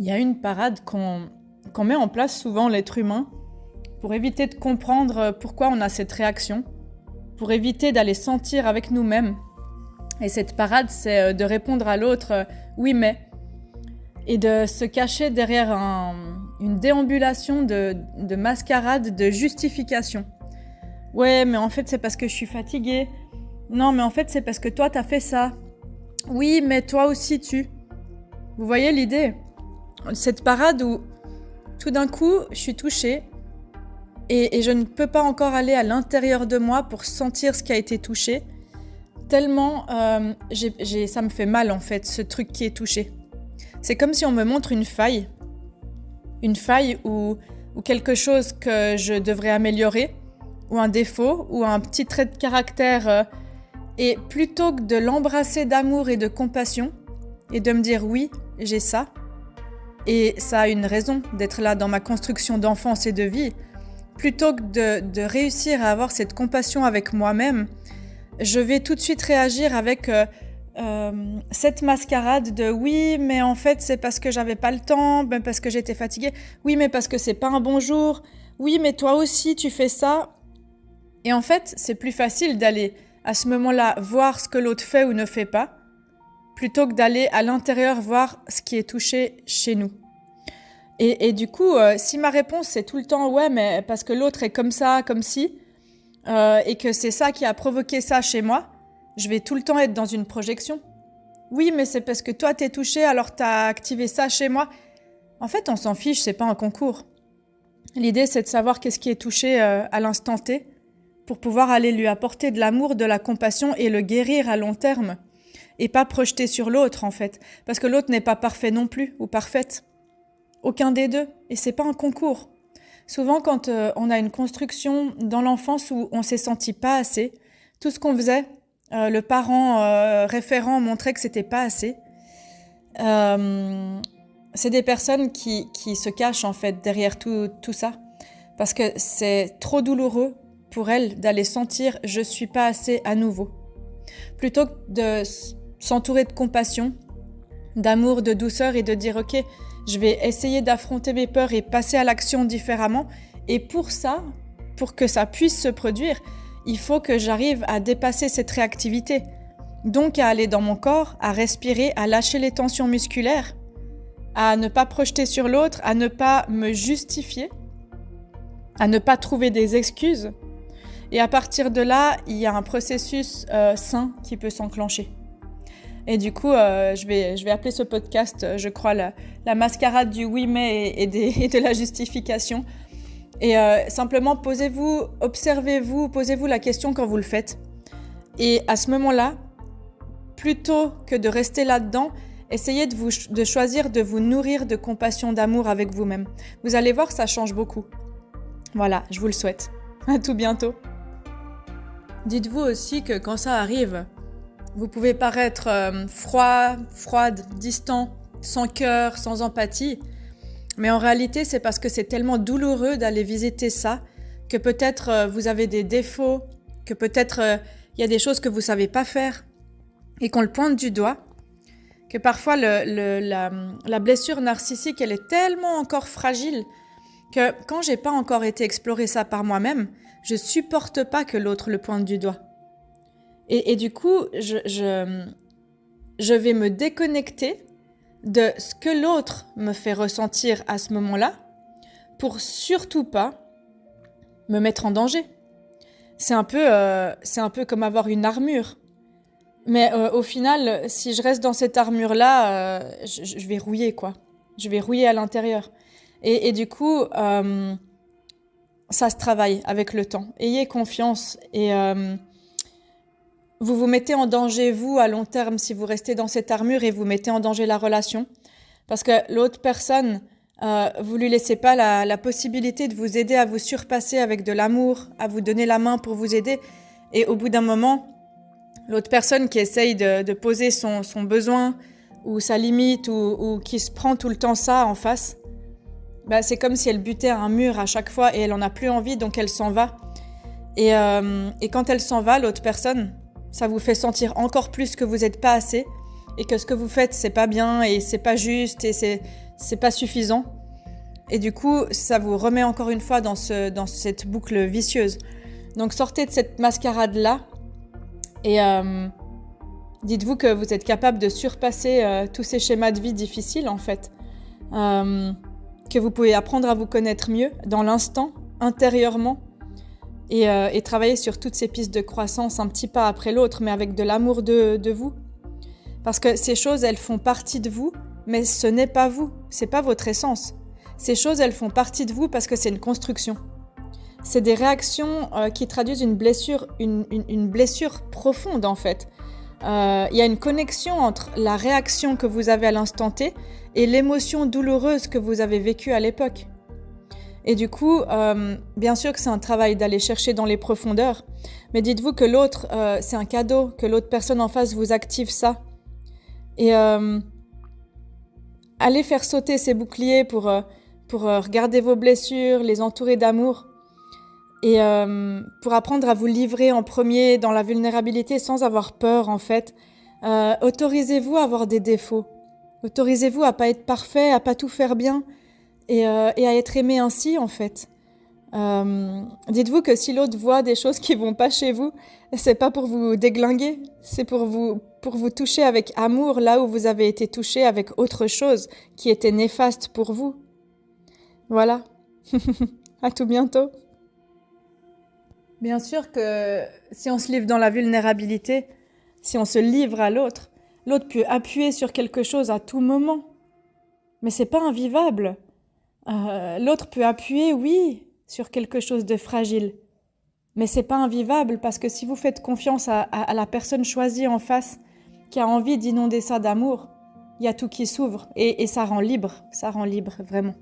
Il y a une parade qu'on met en place souvent, l'être humain, pour éviter de comprendre pourquoi on a cette réaction, pour éviter d'aller sentir avec nous-mêmes. Et cette parade, c'est de répondre à l'autre oui mais, et de se cacher derrière une déambulation de mascarade, de justification. Ouais, mais en fait c'est parce que je suis fatiguée. Non, mais en fait c'est parce que toi t'as fait ça. Oui, mais toi aussi tu. Vous voyez l'idée ? Cette parade où tout d'un coup je suis touchée et je ne peux pas encore aller à l'intérieur de moi pour sentir ce qui a été touché, tellement ça me fait mal en fait, ce truc qui est touché. C'est comme si on me montre une faille ou quelque chose que je devrais améliorer, ou un défaut, ou un petit trait de caractère, et plutôt que de l'embrasser d'amour et de compassion, et de me dire oui, j'ai ça, et ça a une raison d'être là dans ma construction d'enfance et de vie, plutôt que de réussir à avoir cette compassion avec moi-même, je vais tout de suite réagir avec cette mascarade de oui, mais en fait c'est parce que j'avais pas le temps, ben parce que j'étais fatiguée, oui, mais parce que c'est pas un bon jour, oui, mais toi aussi tu fais ça. Et en fait, c'est plus facile d'aller à ce moment-là voir ce que l'autre fait ou ne fait pas, plutôt que d'aller à l'intérieur voir ce qui est touché chez nous. Et du coup, si ma réponse c'est tout le temps ouais, mais parce que l'autre est comme ça, comme si, et que c'est ça qui a provoqué ça chez moi, je vais tout le temps être dans une projection. Oui, mais c'est parce que toi t'es touché, alors t'as activé ça chez moi. En fait, on s'en fiche, c'est pas un concours. L'idée, c'est de savoir qu'est-ce qui est touché à l'instant T, pour pouvoir aller lui apporter de l'amour, de la compassion et le guérir à long terme. Et pas projeter sur l'autre, en fait. Parce que l'autre n'est pas parfait non plus, ou parfaite. Aucun des deux. Et c'est pas un concours. Souvent, quand on a une construction dans l'enfance où on s'est senti pas assez, tout ce qu'on faisait, le parent référent montrait que c'était pas assez. C'est des personnes qui se cachent, en fait, derrière tout ça. Parce que c'est trop douloureux pour elles d'aller sentir « je suis pas assez » à nouveau. Plutôt que de s'entourer de compassion, d'amour, de douceur et de dire « ok, je vais essayer d'affronter mes peurs et passer à l'action différemment. Et pour ça, pour que ça puisse se produire, il faut que j'arrive à dépasser cette réactivité. Donc à aller dans mon corps, à respirer, à lâcher les tensions musculaires, à ne pas projeter sur l'autre, à ne pas me justifier, à ne pas trouver des excuses. Et à partir de là, il y a un processus sain qui peut s'enclencher. Et du coup, je vais appeler ce podcast, je crois, la mascarade du oui mais et de la justification. Et simplement, observez-vous, posez-vous la question quand vous le faites. Et à ce moment-là, plutôt que de rester là-dedans, essayez de choisir de vous nourrir de compassion, d'amour avec vous-même. Vous allez voir, ça change beaucoup. Voilà, je vous le souhaite. À tout bientôt. Dites-vous aussi que quand ça arrive, vous pouvez paraître froide, distant, sans cœur, sans empathie. Mais en réalité, c'est parce que c'est tellement douloureux d'aller visiter ça, que peut-être vous avez des défauts, que peut-être il y a des choses que vous ne savez pas faire, et qu'on le pointe du doigt, que parfois la blessure narcissique, elle est tellement encore fragile, que quand j'ai pas encore été explorer ça par moi-même, je supporte pas que l'autre le pointe du doigt. Et du coup, je vais me déconnecter de ce que l'autre me fait ressentir à ce moment-là pour surtout pas me mettre en danger. C'est un peu comme avoir une armure. Mais au final, si je reste dans cette armure-là, je vais rouiller, quoi. Je vais rouiller à l'intérieur. Et du coup, ça se travaille avec le temps. Ayez confiance et vous vous mettez en danger, vous, à long terme, si vous restez dans cette armure et vous mettez en danger la relation. Parce que l'autre personne, vous lui laissez pas la possibilité de vous aider à vous surpasser avec de l'amour, à vous donner la main pour vous aider. Et au bout d'un moment, l'autre personne qui essaye de poser son besoin ou sa limite ou qui se prend tout le temps ça en face, bah, c'est comme si elle butait à un mur à chaque fois et elle en a plus envie, donc elle s'en va. Et quand elle s'en va, l'autre personne, ça vous fait sentir encore plus que vous n'êtes pas assez et que ce que vous faites, c'est pas bien et c'est pas juste et c'est pas suffisant. Et du coup, ça vous remet encore une fois dans cette boucle vicieuse. Donc sortez de cette mascarade-là et dites-vous que vous êtes capable de surpasser tous ces schémas de vie difficiles en fait. Que vous pouvez apprendre à vous connaître mieux dans l'instant, intérieurement, et travailler sur toutes ces pistes de croissance un petit pas après l'autre, mais avec de l'amour de vous. Parce que ces choses, elles font partie de vous, mais ce n'est pas vous, c'est pas votre essence. Ces choses, elles font partie de vous parce que c'est une construction. C'est des réactions qui traduisent une blessure profonde en fait. Il y a une connexion entre la réaction que vous avez à l'instant T et l'émotion douloureuse que vous avez vécue à l'époque. Et du coup, bien sûr que c'est un travail d'aller chercher dans les profondeurs, mais dites-vous que l'autre, c'est un cadeau, que l'autre personne en face vous active ça. Et allez faire sauter ces boucliers pour regarder vos blessures, les entourer d'amour, et pour apprendre à vous livrer en premier dans la vulnérabilité sans avoir peur en fait. Autorisez-vous à avoir des défauts. Autorisez-vous à pas être parfait, à pas tout faire bien et à être aimé ainsi en fait. Dites-vous que si l'autre voit des choses qui vont pas chez vous, c'est pas pour vous déglinguer, c'est pour vous toucher avec amour là où vous avez été touché avec autre chose qui était néfaste pour vous. Voilà. À tout bientôt. Bien sûr que si on se livre dans la vulnérabilité, si on se livre à l'autre peut appuyer sur quelque chose à tout moment. Mais c'est pas invivable. L'autre peut appuyer, oui, sur quelque chose de fragile. Mais c'est pas invivable parce que si vous faites confiance à la personne choisie en face, qui a envie d'inonder ça d'amour, il y a tout qui s'ouvre et ça rend libre, vraiment.